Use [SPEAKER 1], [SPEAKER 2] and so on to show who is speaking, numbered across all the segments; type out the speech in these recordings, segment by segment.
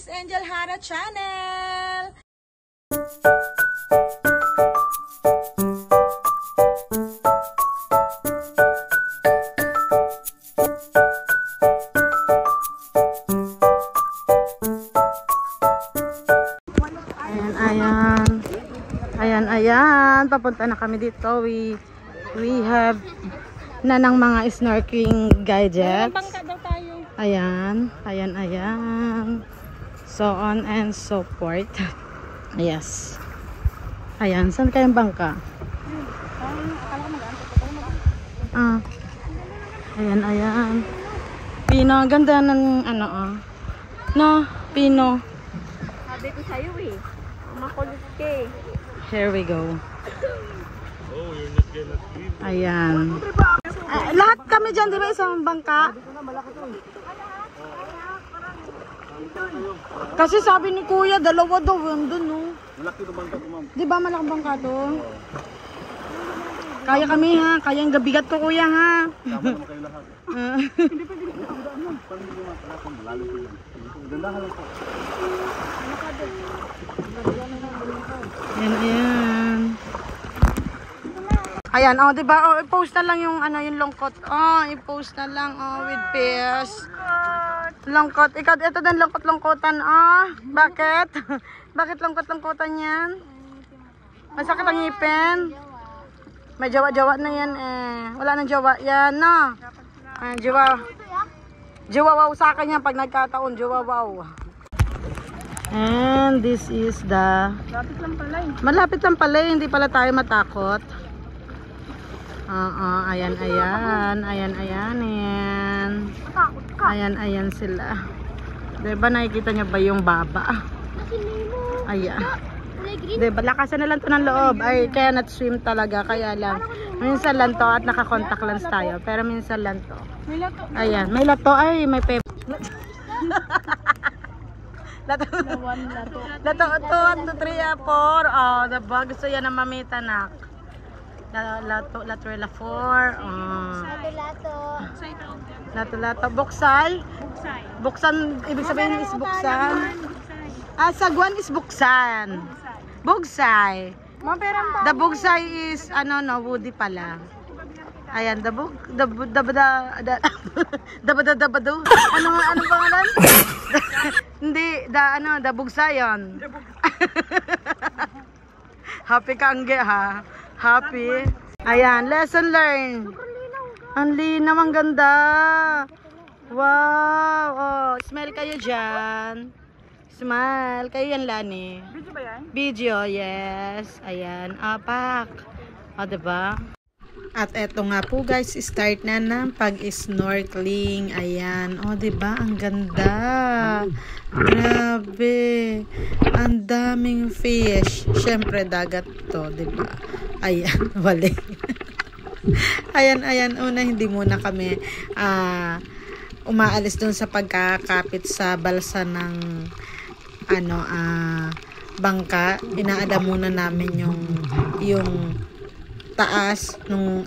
[SPEAKER 1] Miss Angel Hara Channel!
[SPEAKER 2] Ayan, papunta na kami dito. We have na ng mga snorkeling gadgets. Ayan. So on and so forth. Yes. Ayan, saan kayong bangka? Ayan. Pino, ganda ng no, Pino.
[SPEAKER 3] Sabi ko sa'yo makulit ka eh.
[SPEAKER 2] Here we go. Ayan. Lahat kami dyan, di ba, isang bangka? Kasi sabi ni Kuya, dalawa daw yun dun, no?
[SPEAKER 4] Malaki na bangka ko, ma'am.
[SPEAKER 2] Di ba malaking bangka to? Kaya kami ha, kaya yung gabigat ko, Kuya, ha?
[SPEAKER 4] Tama naman kayo lahat. Hindi pa dito. Paano hindi naman pala kung malalim ko yan? Gandahan lang po.
[SPEAKER 2] Ayan, oh, diba? Oh, i-post na lang yung yung lungkot. Oh, i-post na lang with pears. Lungkot. Ikaw, ito din lungkot-lungkotan. Bakit? Bakit lungkot-lungkotan yan? Masakit ang ngipin. May jawa-jawa na yan eh. Wala nang jawa yan, no? Jawa-wow sa akin yan pag nagkataon. Jawa-wow. And this is the...
[SPEAKER 3] Malapit lang pala eh.
[SPEAKER 2] Malapit lang pala eh. Hindi pala tayo matakot. Ayan. Ayan sila. Diba nakikita niyo ba yung baba? Ayan. Diba lakasan na lang to ng loob. Ay, kaya not swim talaga. Kaya lang. Minsan lang to at naka-contact lens tayo. Pero minsan lang to. Ayan. May lato. Ay, may pep. Lato 1, 2, 3, 4. Oh, diba? Gusto yan na mamita nak. Lato 4. Lato. Buksay. Buksan, ibig sabihin is buksan. Sagwan is buksan. Bugsay. The bugsay is woody pala. Ayan, dabado. Ano pangalan? Hindi, the bugsayon. Happy ka angge ha. Happy. Ayan, lesson learned. Ang linaw, ang ganda. Wow. Oh, smile kayo dyan. Smile. Kayo yan, Lani.
[SPEAKER 3] Video ba yan?
[SPEAKER 2] Video, yes. Ayan, apak. O, diba? At eto nga po guys, start na ng pag-snorkeling. Ayan. O, diba? Ang ganda. Grabe. Ang daming fish. Syempre, dagat to, diba? Ayan, wali. Ayan. Una, hindi muna kami umaalis dun sa pagkakapit sa balsa ng bangka. Inaada muna namin yung taas yung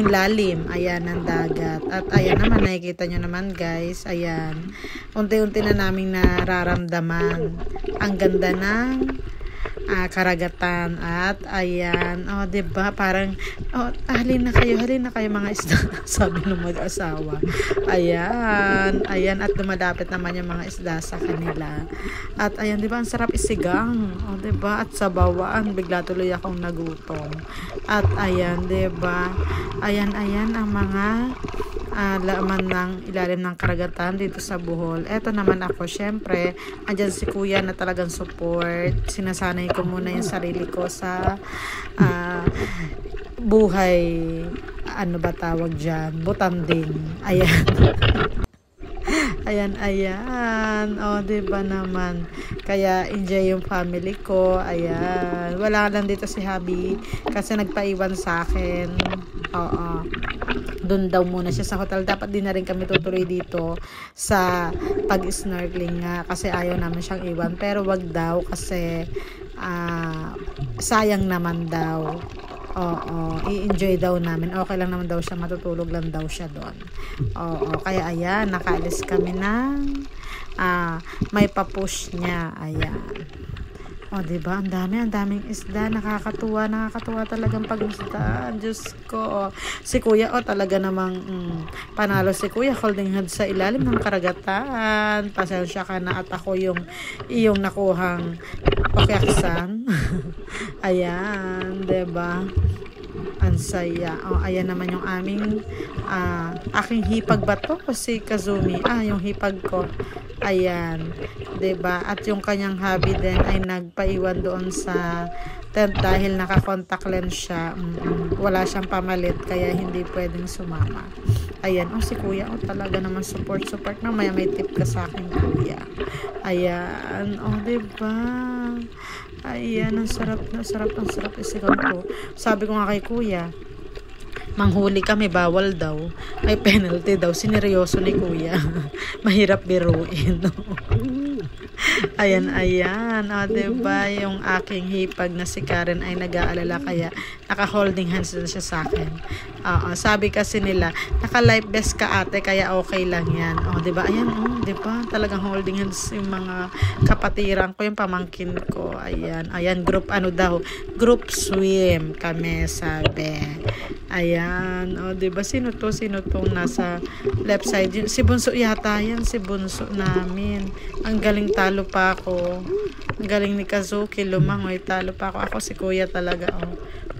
[SPEAKER 2] lalim, ayan, ng dagat. At ayan naman, nakikita nyo naman guys, ayan, unti-unti na naming nararamdaman ang ganda ng karagatan. At ayan, diba, parang halina kayo mga isda. Sabi ng mag-asawa. Ayan, at dumadapit naman yung mga isda sa kanila. At ayan, diba, ang sarap isigang, diba, at sa bawaan bigla tuloy akong nagutom. At ayan, diba, ayan ang mga laman ng ilalim ng karagatan dito sa Bohol. Eto naman ako, syempre andyan si Kuya na talagang support. Sinasanay ko muna yung sarili ko sa buhay, ano ba tawag dyan, butanding. Ayan. Diba naman, kaya enjoy yung family ko. Ayan, wala lang dito si Habi kasi nagpaiwan sa akin. Doon daw muna siya sa hotel. Dapat din na rin kami tutuloy dito sa pag-snorkeling nga kasi ayaw namin siyang iwan, pero wag daw kasi sayang naman daw. I-enjoy daw namin. Okay lang naman daw siya, matutulog lang daw siya doon. Kaya ayan, nakaalis kami ng may papush niya. Ayan. O, diba? Ang daming isda. Nakakatuwa talagang pag-isda. Diyos ko. Si Kuya, talaga namang panalo si Kuya. Holding hands sa ilalim ng karagatan. Pasensya ka na at ako yung iyong nakuhang pakyaksan. Ayan, diba? Ang saya. Ayan naman yung aking hipag ba to? Si Kazumi. Yung hipag ko. Ayan. 'Di ba? At yung kanyang hubby din ay nagpaiwan doon sa tent dahil naka-contact lens siya. Wala siyang pamalit kaya hindi pwedeng sumama. Ayan. Si Kuya, talaga naman support na. May tip ka sa akin, Kuya. Ayan. 'Di ba? Ayan, ang sarap isigaw ko. Sabi ko nga kay Kuya, manghuli kami, bawal daw. May penalty daw. Sineryoso ni Kuya. Mahirap biruin. Ayan. Diba? Yung aking hipag na si Karen ay nag-aalala kaya naka-holding hands na siya sa akin. Sabi kasi nila, naka-life vest ka ate kaya okay lang yan. Diba? Ayan, diba? Talagang holding hands yung mga kapatiran ko, yung pamangkin ko. Ayan, group group swim kami, sabi. Ayan, diba? Sino tong nasa left side? Si Bunso yata yan, si Bunso namin. Ang galing, talo pa ako. Ang galing ni Kazuki, lumangoy, talo pa ako. Ako si Kuya talaga,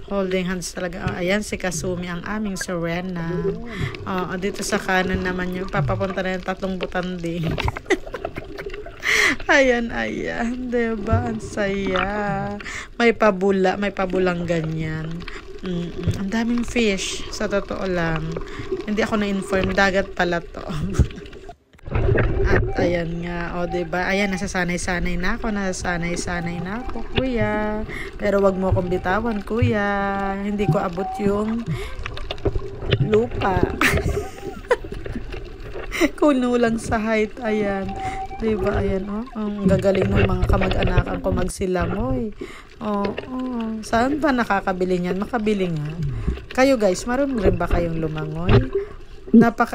[SPEAKER 2] holding hands talaga. Ayan, si Kasumi, ang aming Serena. Dito sa kanan naman yung papapunta na yung 3 butanding. Ayan, diba? Ang saya. May pabulang ganyan. Ang daming fish, sa totoo lang. Hindi ako na-inform, dagat pala to. At ayan nga, diba? Ayan, nasasanay na ako, Kuya. Pero wag mo akong bitawan, Kuya. Hindi ko abot yung lupa. Kuno lang sa height, ayan. Diba, ayan, ang gagaling ng mga kamag-anakan ko magsilangoy. Saan ba nakakabili niyan? Makabili nga. Kayo guys, marunong rin ba kayong lumangoy?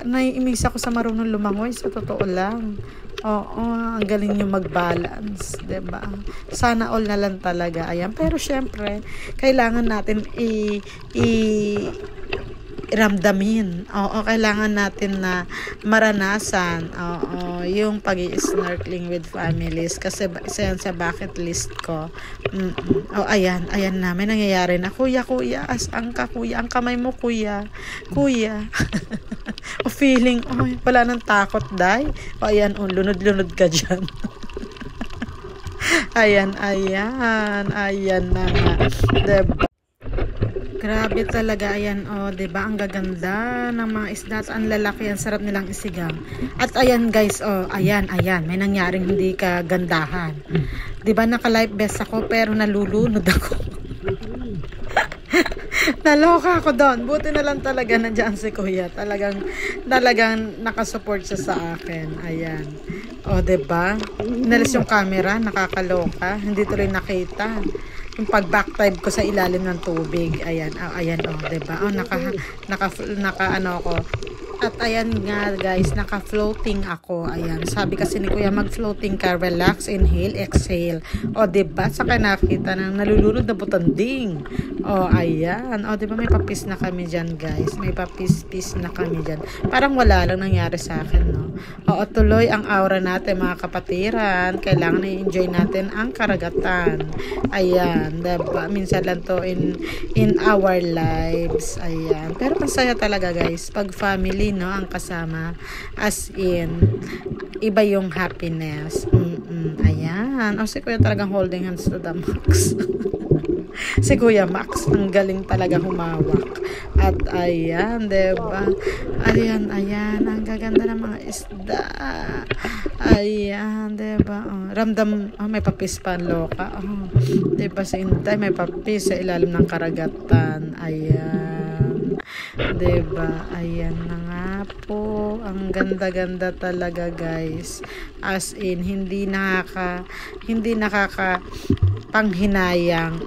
[SPEAKER 2] Naiimis ako sa marunong lumangoy, sa totoo lang. Ang galing nyo mag-balance, diba? Sana all na lang talaga. Ayan, pero syempre, kailangan natin ramdamin. Kailangan natin na maranasan yung pag-i-snorkeling with families kasi isa yan sa bucket list ko. Ayan na, may nangyayari na. Kuya, asaan ka, Kuya? Ang kamay mo, Kuya. Feeling, wala nang takot, day. Ayan, lunod-lunod ka dyan. Ayan na nga. Diba? Grabe talaga, ayan, diba? Ang gaganda ng mga isda at ang lalaki, ang sarap nilang isigang. At ayan guys, ayan, may nangyaring hindi kagandahan. Diba, naka-life vest ako pero nalulunod ako. Naloka ako doon. Buti na lang talaga nandiyan si Kuya. Talagang nakasupport siya sa akin. Ayan. Diba? Inalis yung camera, nakakaloka. Hindi tuloy nakita. Yung pag-backdive ko sa ilalim ng tubig. Ayan, diba? Naka ako. At ayan nga guys, naka-floating ako. Ayan, sabi kasi ni Kuya, mag-floating ka, relax, inhale, exhale. Diba? Saka nakita ng nalulunod na butanding. Ayan. Diba, may papis na kami dyan guys. May papis na kami dyan. Parang wala lang nangyari sa akin, no? Tuloy ang aura natin mga kapatiran. Kailangan i-enjoy natin ang karagatan. Ayan, diba? Minsan lang to in our lives. Ayan. Pero masaya talaga guys. Pag family, no, ang kasama, as in iba yung happiness. Ayan. Si Kuya talagang holding hands to the max. Si Kuya Max, ang galing talaga humawak. At ayan, diba? Ayan, ang gaganda ng mga isda. Ayan, diba? Ramdam, may papis pa, loka. Diba, si Inday, may papis sa ilalim ng karagatan. Ayan. Diba? Ayan na nga po. Ang ganda-ganda talaga guys. As in, hindi nakaka panghinayang.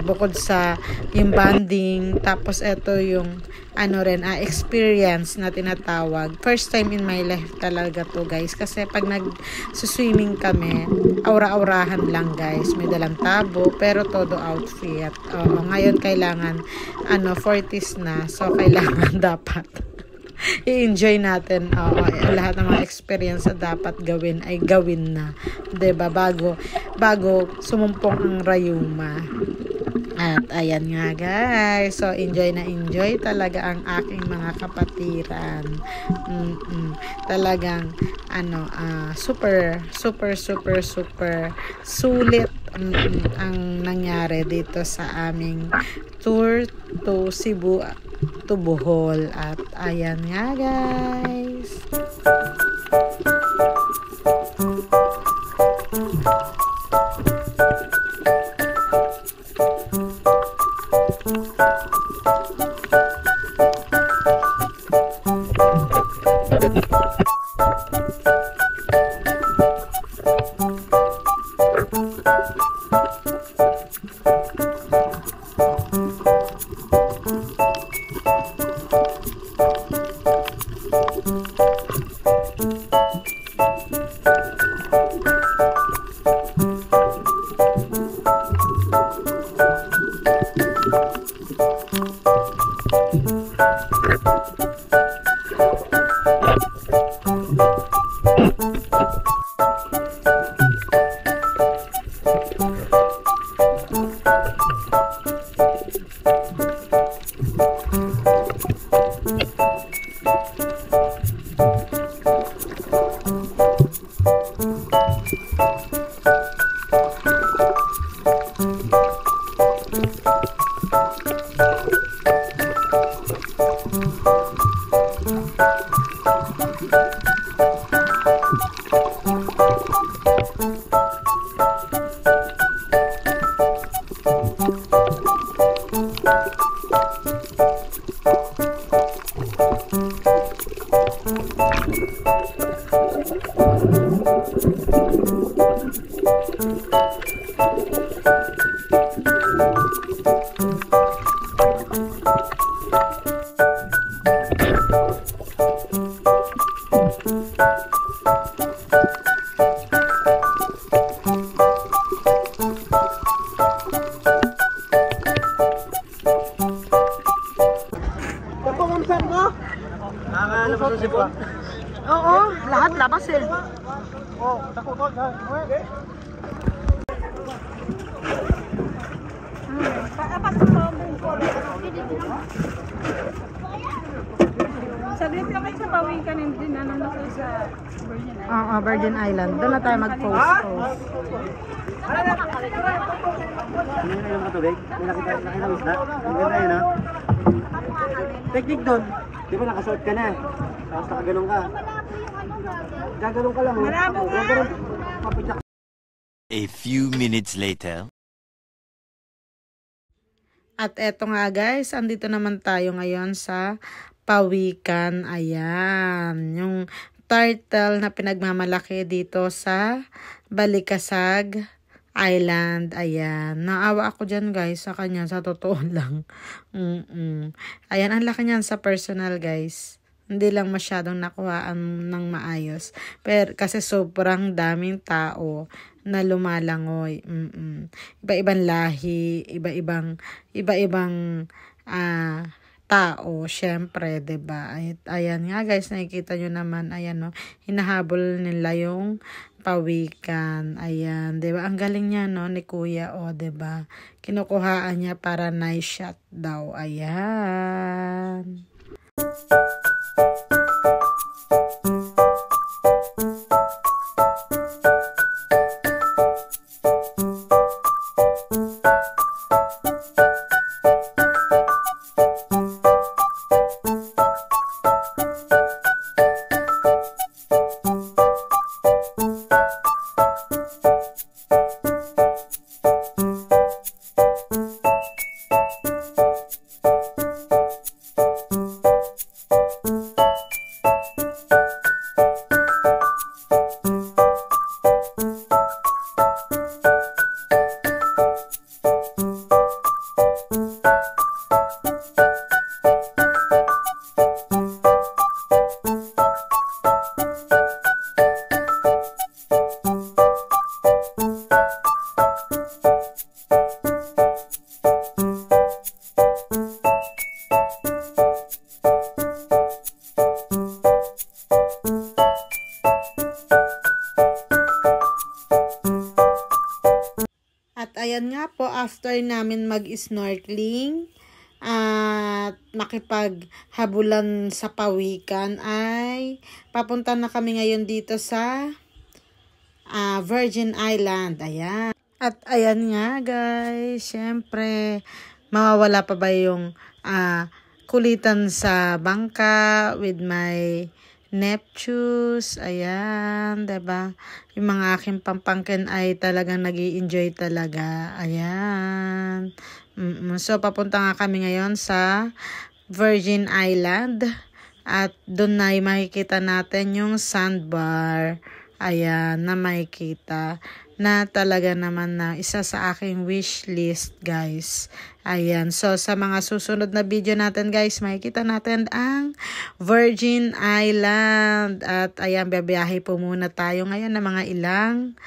[SPEAKER 2] Bukod sa yung bonding, tapos ito yung ano rin, experience na tinatawag. First time in my life talaga to guys. Kasi pag nag-swimming kami, aura-aurahan lang guys. May dalang tabo, pero todo outfit. Ngayon kailangan, 40s na. So, kailangan dapat i-enjoy natin lahat ng mga experience na dapat gawin ay gawin na, 'di ba, bago sumumpong ang rayuma. At ayan nga guys, so enjoy na enjoy talaga ang aking mga kapatiran. Talagang super sulit ang nangyari dito sa aming tour to Cebu to Bohol. At ayan nga guys. Oo, lahat labas eh.
[SPEAKER 3] Saglit lang kayo sa pawikan, hindi na naman sa Virgin Island.
[SPEAKER 2] Oo, Virgin Island. Doon na tayo mag-post.
[SPEAKER 4] Ano yung matubig? May nakita ng isda? Ang ganda yun, ha? Technique doon. Di ba nakasuot ka na? Tapos nakaganong ka. Gaganong ka lang.
[SPEAKER 3] Malabo nga!
[SPEAKER 5] A few minutes later.
[SPEAKER 2] At eto nga guys, andito naman tayo ngayon sa Pawikan. Ayan, yung turtle na pinagmamalaki dito sa Balikasag Island. Ayan, naawa ako dyan guys sa kanya, sa totoo lang. Ayan, ang laki niyan sa personal guys. Hindi lang masyadong nakuhaan ng maayos. Pero kasi sobrang daming tao na lumalangoy. Iba-ibang lahi, iba-ibang tao, syempre, 'di ba? Ayan nga guys, nakikita nyo naman, ayan no, hinahabol nila yung pawikan. Ayan, 'di ba? Ang galing niya no ni Kuya, 'di ba? Kinukuhaan niya para nice shot daw. Ayan. ayan nga po, after namin mag-snorkeling at makipaghabulan sa pawikan ay papunta na kami ngayon dito sa Virgin Island. Ayan. At ayan nga guys, syempre mawawala pa ba yung kulitan sa bangka with my Neptunes, ayan, diba? Yung mga aking pampangkin ay talagang nag-i-enjoy talaga, ayan. So, papunta nga kami ngayon sa Virgin Island at doon na makikita natin yung sandbar, ayan, na makikita na talaga naman na isa sa aking wish list, guys. Ayan. So, sa mga susunod na video natin, guys, makikita natin ang Virgin Island. At, ayan, babiyahe po muna tayo ngayon ng mga ilang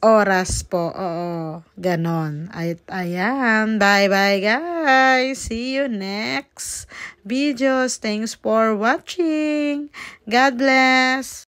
[SPEAKER 2] oras po. Oo, ganon. At, ayan. Bye-bye, guys. See you next videos. Thanks for watching. God bless.